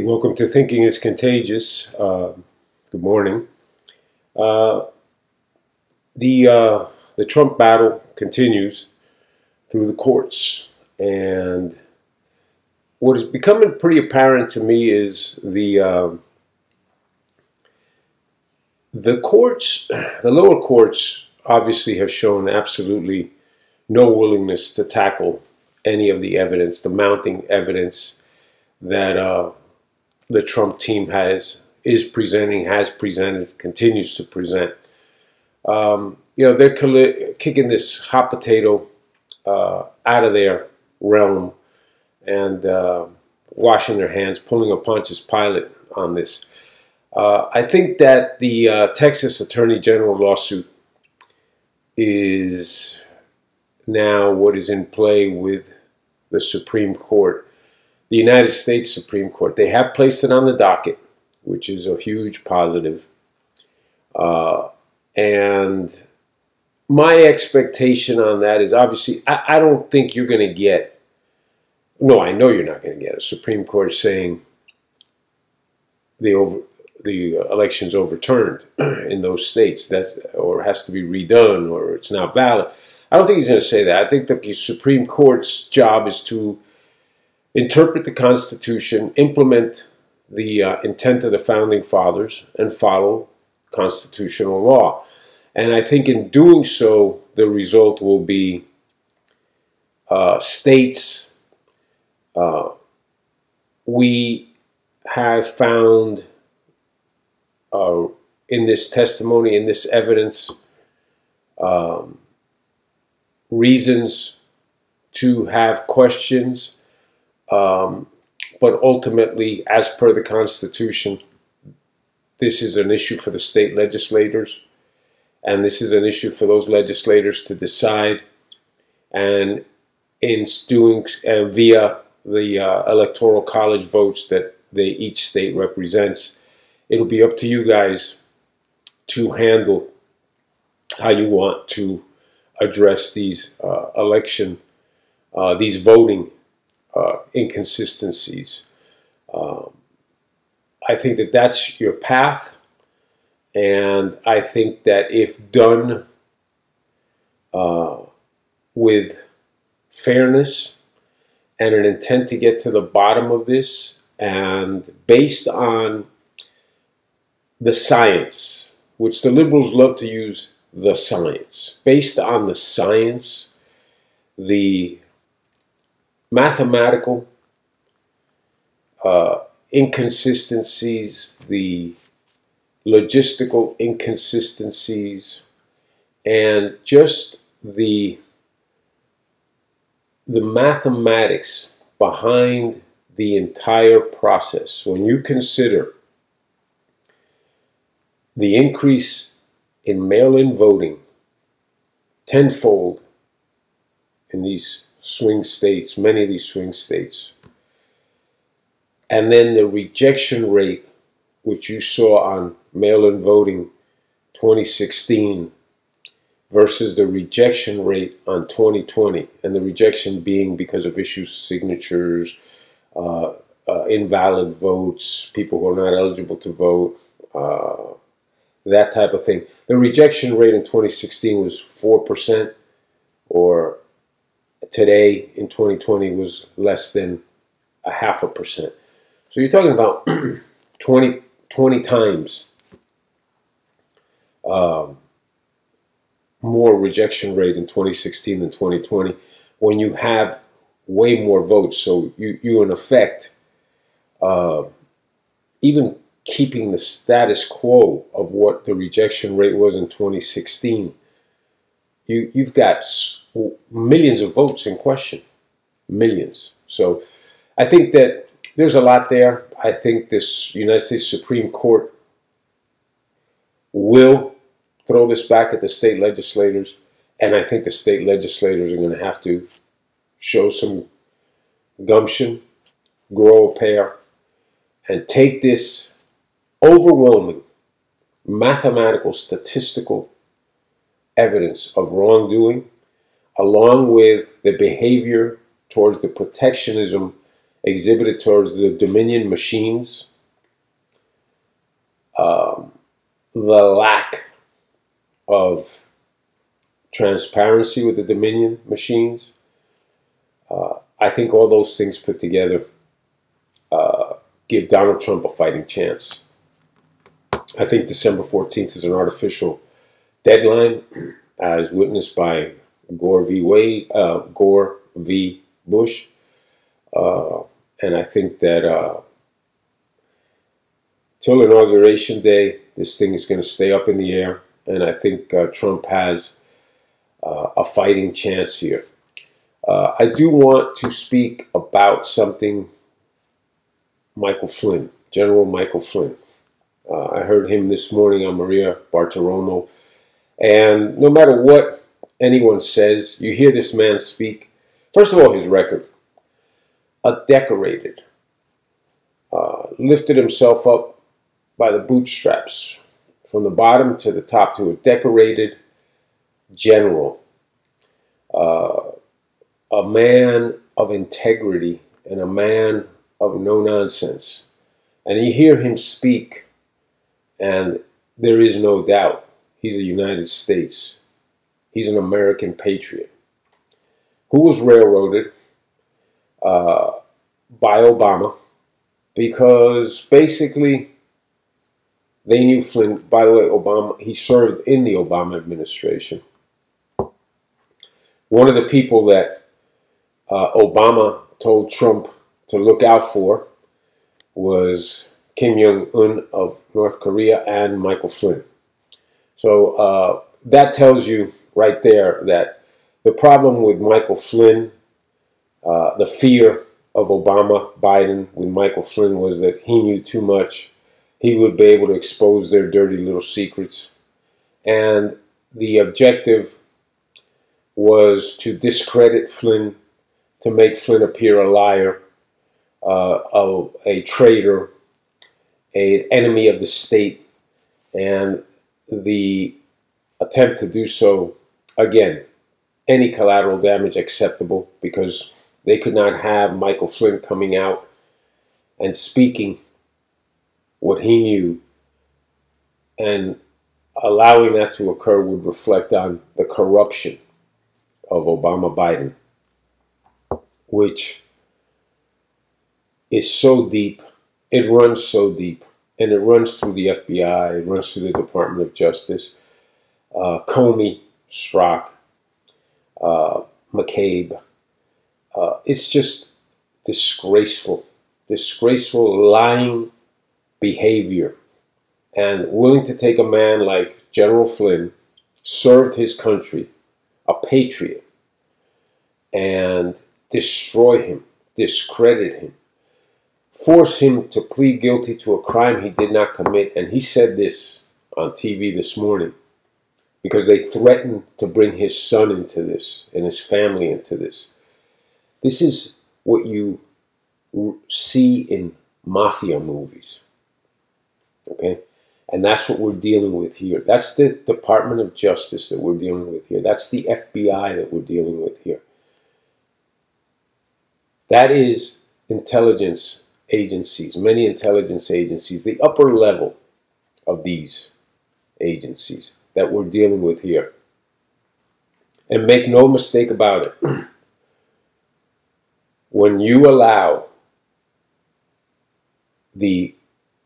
Welcome to Thinking is Contagious. Good morning. The Trump battle continues through the courts, and what is becoming pretty apparent to me is the courts, the lower courts, obviously have shown absolutely no willingness to tackle any of the evidence, the mounting evidence that the Trump team has presented, continues to present. They're kicking this hot potato out of their realm and washing their hands, pulling a Pontius Pilate on this. I think that the Texas Attorney General lawsuit is now what is in play with the Supreme Court. The United States Supreme Court. They have placed it on the docket, which is a huge positive. And my expectation on that is obviously, I don't think you're going to get, no, I know you're not going to get a Supreme Court saying the election's overturned in those states, or has to be redone, or it's not valid. I don't think he's going to say that. I think that the Supreme Court's job is to interpret the Constitution, implement the intent of the Founding Fathers, and follow constitutional law. And I think in doing so, the result will be states. We have found in this testimony, in this evidence, reasons to have questions. But ultimately, as per the Constitution, this is an issue for the state legislators, and this is an issue for those legislators to decide. And in doing via the electoral college votes that each state represents, it'll be up to you guys to handle how you want to address these these voting inconsistencies. I think that that's your path, and I think that if done with fairness and an intent to get to the bottom of this, and based on the science, which the liberals love to use, the science, based on the science, the mathematical inconsistencies, the logistical inconsistencies, and just the mathematics behind the entire process. When you consider the increase in mail-in voting tenfold in these swing states, many of these swing states, and then the rejection rate, which you saw on mail-in voting 2016 versus the rejection rate on 2020, and the rejection being because of issues, signatures, invalid votes, people who are not eligible to vote, that type of thing. The rejection rate in 2016 was 4%, or today in 2020 was less than 0.5%. So you're talking about 20 times more rejection rate in 2016 than 2020, when you have way more votes. So you in effect, even keeping the status quo of what the rejection rate was in 2016, you've got millions of votes in question, millions. So I think that there's a lot there. I think this United States Supreme Court will throw this back at the state legislators, and I think the state legislators are going to have to show some gumption, grow a pair, and take this overwhelming mathematical, statistical evidence of wrongdoing, along with the behavior towards the protectionism exhibited towards the Dominion machines, the lack of transparency with the Dominion machines, I think all those things put together give Donald Trump a fighting chance. I think December 14th is an artificial deadline, as witnessed by Gore v. Bush. And I think that till Inauguration Day, this thing is going to stay up in the air. And I think Trump has a fighting chance here. I do want to speak about something Michael Flynn, General Michael Flynn. I heard him this morning on Maria Bartiromo. And no matter what anyone says, you hear this man speak. First of all, his record. A decorated. Lifted himself up by the bootstraps from the bottom to the top to a decorated general. A man of integrity and a man of no nonsense. And you hear him speak, and there is no doubt he's a United States. He's an American patriot who was railroaded by Obama because basically they knew Flynn. By the way, Obama, he served in the Obama administration. One of the people that Obama told Trump to look out for was Kim Jong-un of North Korea and Michael Flynn. So that tells you right there that the problem with Michael Flynn, the fear of Obama, Biden with Michael Flynn, was that he knew too much. He would be able to expose their dirty little secrets. And the objective was to discredit Flynn, to make Flynn appear a liar, a traitor, an enemy of the state, and the attempt to do so, again, any collateral damage acceptable, because they could not have Michael Flynn coming out and speaking what he knew, and allowing that to occur would reflect on the corruption of Obama-Biden, which is so deep, it runs so deep, and it runs through the FBI, it runs through the Department of Justice, Comey, Strzok, McCabe. It's just disgraceful, lying behavior, and willing to take a man like General Flynn, served his country, a patriot, and destroy him, discredit him, force him to plead guilty to a crime he did not commit. And he said this on TV this morning because they threatened to bring his son into this and his family into this. This is what you see in mafia movies, okay? And that's what we're dealing with here. That's the Department of Justice that we're dealing with here. That's the FBI that we're dealing with here. That is intelligence agencies, many intelligence agencies, the upper level of these agencies that we're dealing with here. And make no mistake about it, when you allow the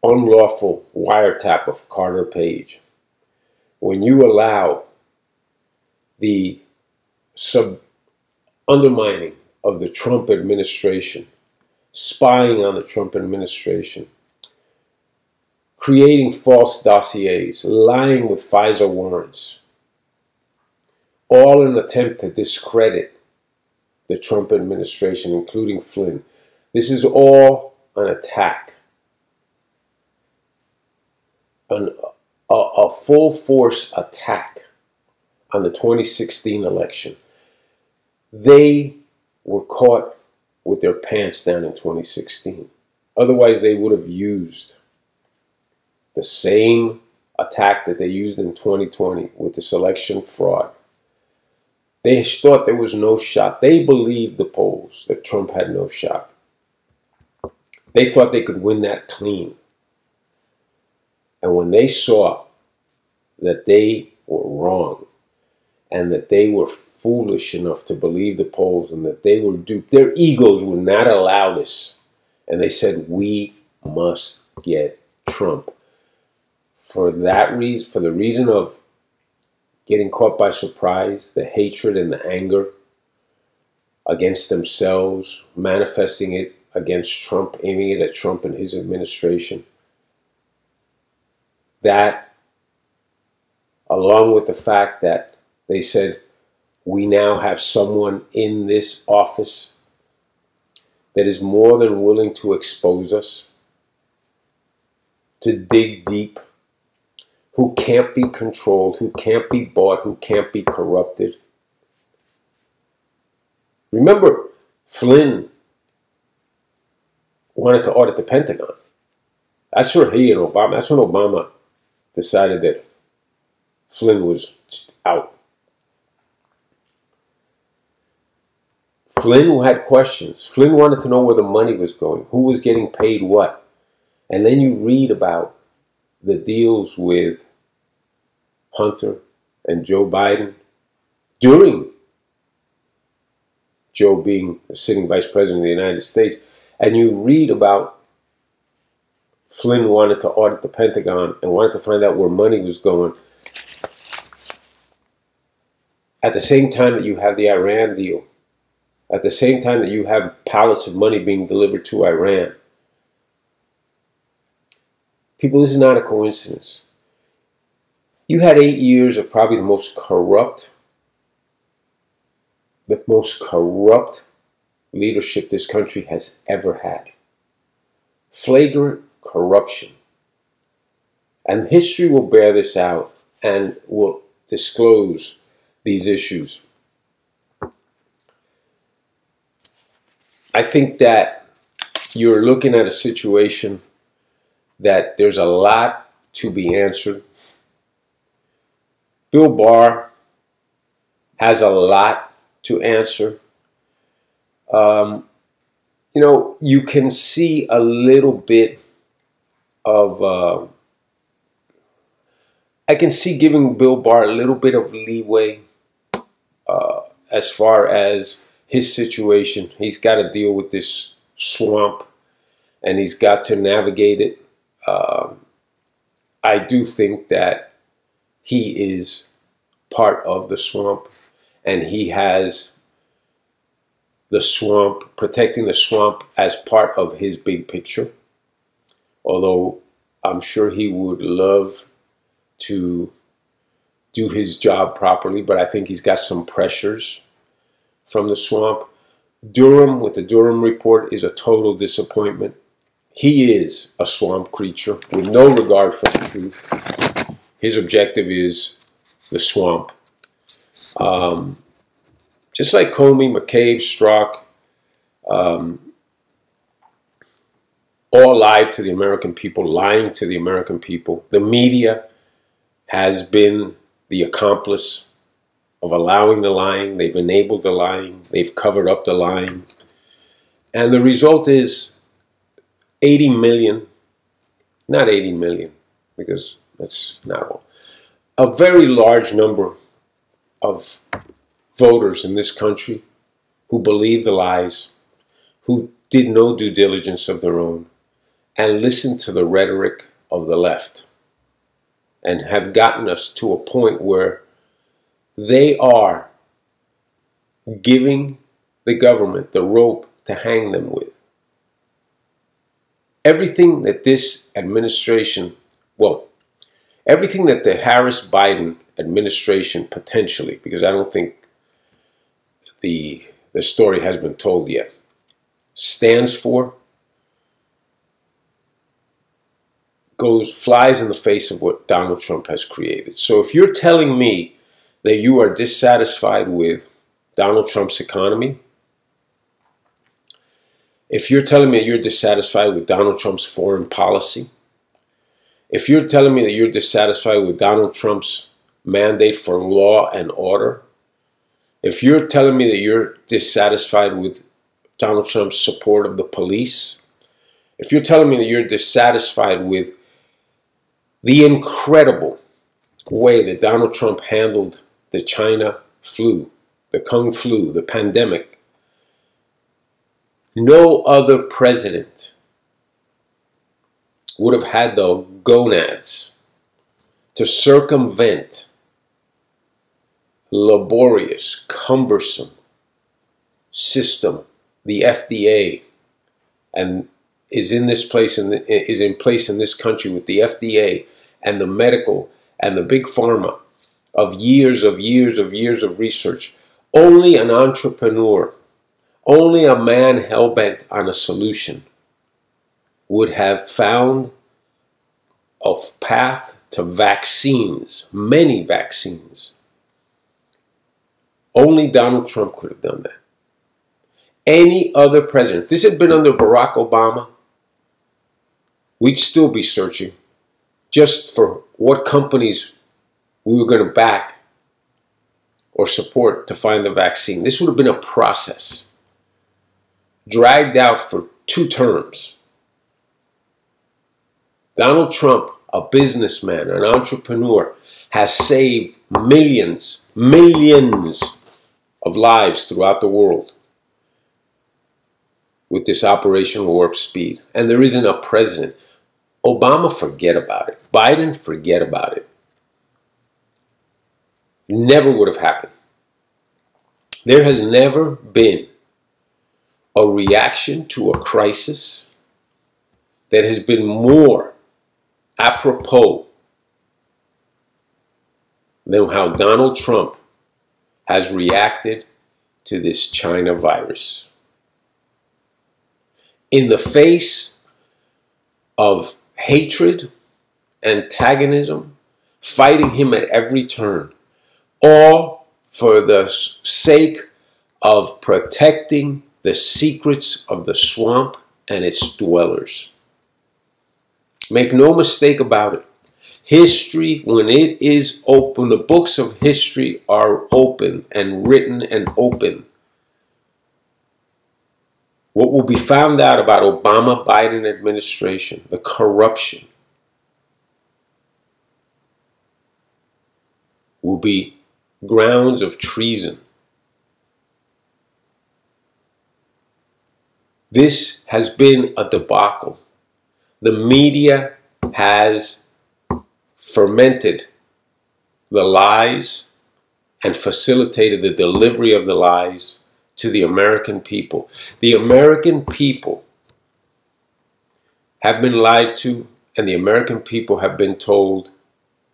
unlawful wiretap of Carter Page, when you allow the undermining of the Trump administration, spying on the Trump administration, creating false dossiers, lying with FISA warrants, all in an attempt to discredit the Trump administration, including Flynn. This is all an attack, a full-force attack on the 2016 election. They were caught with their pants down in 2016. Otherwise, they would have used the same attack that they used in 2020 with this election fraud. They thought there was no shot. They believed the polls that Trump had no shot. They thought they could win that clean. And when they saw that they were wrong and that they were foolish enough to believe the polls and that they were duped, their egos would not allow this. And they said, we must get Trump. For that reason, for the reason of getting caught by surprise, the hatred and the anger against themselves, manifesting it against Trump, aiming it at Trump and his administration. That, along with the fact that they said, we now have someone in this office that is more than willing to expose us, to dig deep, who can't be controlled, who can't be bought, who can't be corrupted. Remember, Flynn wanted to audit the Pentagon. That's where he and Obama, that's when Obama decided that Flynn was out. Flynn had questions. Flynn wanted to know where the money was going, who was getting paid what. And then you read about the deals with Hunter and Joe Biden during Joe being the sitting vice president of the United States. And you read about Flynn wanted to audit the Pentagon and wanted to find out where money was going. At the same time that you have the Iran deal, at the same time that you have pallets of money being delivered to Iran. People, this is not a coincidence. You had 8 years of probably the most corrupt leadership this country has ever had. Flagrant corruption. And history will bear this out and will disclose these issues. I think that you're looking at a situation that there's a lot to be answered. Bill Barr has a lot to answer. You know, you can see a little bit of, I can see giving Bill Barr a little bit of leeway as far as his situation. He's got to deal with this swamp and he's got to navigate it. I do think that he is part of the swamp and he has the swamp, protecting the swamp as part of his big picture. Although I'm sure he would love to do his job properly, but I think he's got some pressures from the swamp. Durham, with the Durham report, is a total disappointment. He is a swamp creature with no regard for the truth. His objective is the swamp. Just like Comey, McCabe, Strzok, all lied to the American people, lying to the American people. The media has been the accomplice of allowing the lying. They've enabled the lying. They've covered up the lying. And the result is 80 million, not 80 million, because that's not all. A very large number of voters in this country who believed the lies, who did no due diligence of their own, and listened to the rhetoric of the left, and have gotten us to a point where they are giving the government the rope to hang them with. Everything that this administration, well, everything that the Harris-Biden administration potentially, because I don't think the story has been told yet, stands for, flies in the face of what Donald Trump has created. So if you're telling me that you are dissatisfied with Donald Trump's economy, if you're telling me that you're dissatisfied with Donald Trump's foreign policy, if you're telling me that you're dissatisfied with Donald Trump's mandate for law and order, if you're telling me that you're dissatisfied with Donald Trump's support of the police, if you're telling me that you're dissatisfied with the incredible way that Donald Trump handled the China flu, the Kung flu, the pandemic, no other president would have had the gonads to circumvent laborious, cumbersome system, the FDA, and is in place in this country with the FDA and the medical and the big pharma of years of research. Only an entrepreneur, only a man hell-bent on a solution would have found a path to vaccines, many vaccines. Only Donald Trump could have done that. Any other president, if this had been under Barack Obama, we'd still be searching just for what companies we were going to back or support to find the vaccine. This would have been a process dragged out for 2 terms. Donald Trump, a businessman, an entrepreneur, has saved millions of lives throughout the world with this Operation Warp Speed. And there isn't a president. Obama, forget about it. Biden, forget about it. Never would have happened. There has never been a reaction to a crisis that has been more apropos than how Donald Trump has reacted to this China virus. In the face of hatred, antagonism, fighting him at every turn, all for the sake of protecting the secrets of the swamp and its dwellers. Make no mistake about it. History, when it is open, the books of history are open and written and open. What will be found out about Obama-Biden administration, the corruption, will be grounds of treason. This has been a debacle. The media has fermented the lies and facilitated the delivery of the lies to the American people. The American people have been lied to, and the American people have been told,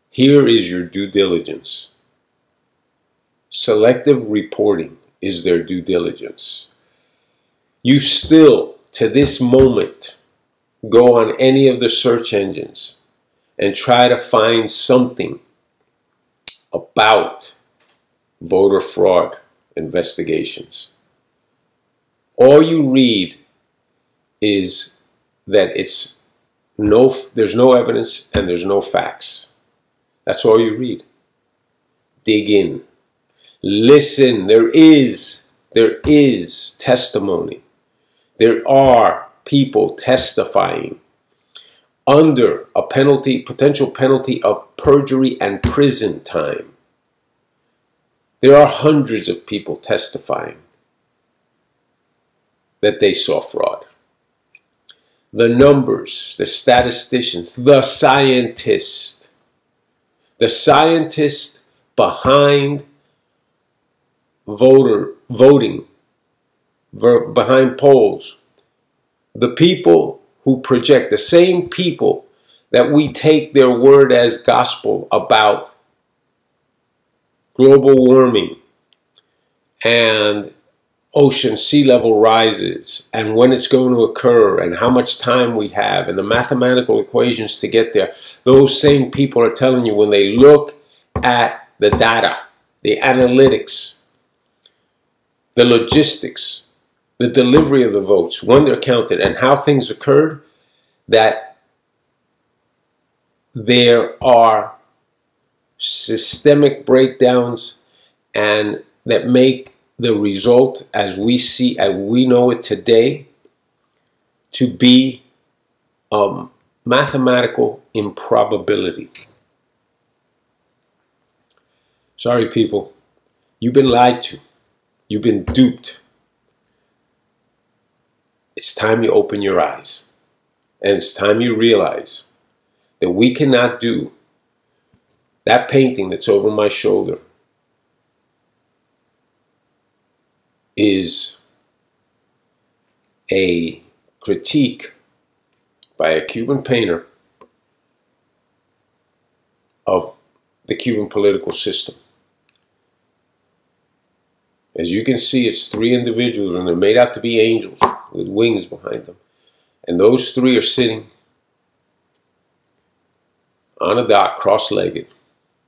here is your due diligence. Selective reporting is their due diligence. You still, to this moment, go on any of the search engines and try to find something about voter fraud investigations. All you read is that there's no evidence and there's no facts. That's all you read. Dig in. Listen. There is testimony. There are people testifying under a potential penalty of perjury and prison time. There are hundreds of people testifying that they saw fraud. The numbers, the statisticians, the scientists behind voting, behind polls, the people who project, the same people that we take their word as gospel about global warming and ocean sea level rises and when it's going to occur and how much time we have and the mathematical equations to get there. Those same people are telling you when they look at the data, the analytics, the logistics, the delivery of the votes, when they're counted and how things occurred, that there are systemic breakdowns and that make the result as we know it today to be mathematical improbability. Sorry, people. You've been lied to. You've been duped. It's time you open your eyes. And it's time you realize that we cannot do that painting that's over my shoulder is a critique by a Cuban painter of the Cuban political system. As you can see, it's three individuals, and they're made out to be angels with wings behind them. And those three are sitting on a dock, cross-legged,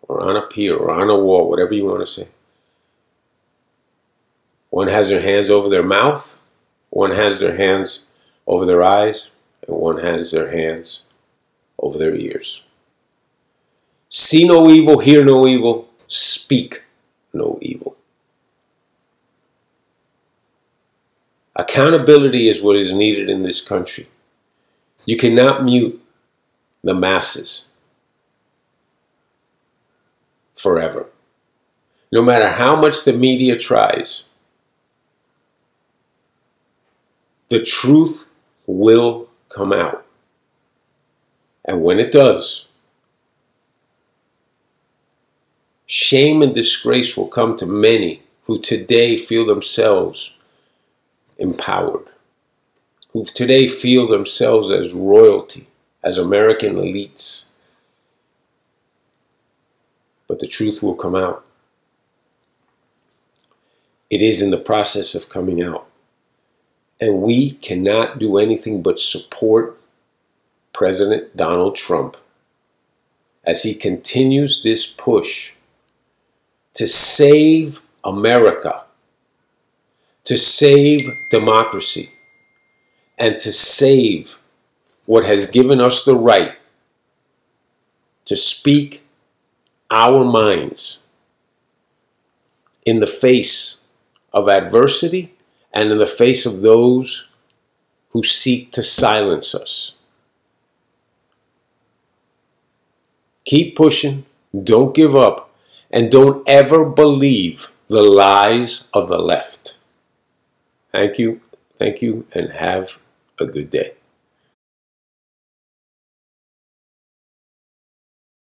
or on a pier, or on a wall, whatever you want to say. One has their hands over their mouth, one has their hands over their eyes, and one has their hands over their ears. See no evil, hear no evil, speak no evil. Accountability is what is needed in this country. You cannot mute the masses forever. No matter how much the media tries, the truth will come out. And when it does, shame and disgrace will come to many who today feel themselves empowered, who today feel themselves as royalty, as American elites. But the truth will come out. It is in the process of coming out. And we cannot do anything but support President Donald Trump as he continues this push to save America, to save democracy, and to save what has given us the right to speak our minds in the face of adversity and in the face of those who seek to silence us. Keep pushing, don't give up, and don't ever believe the lies of the left. Thank you, and have a good day.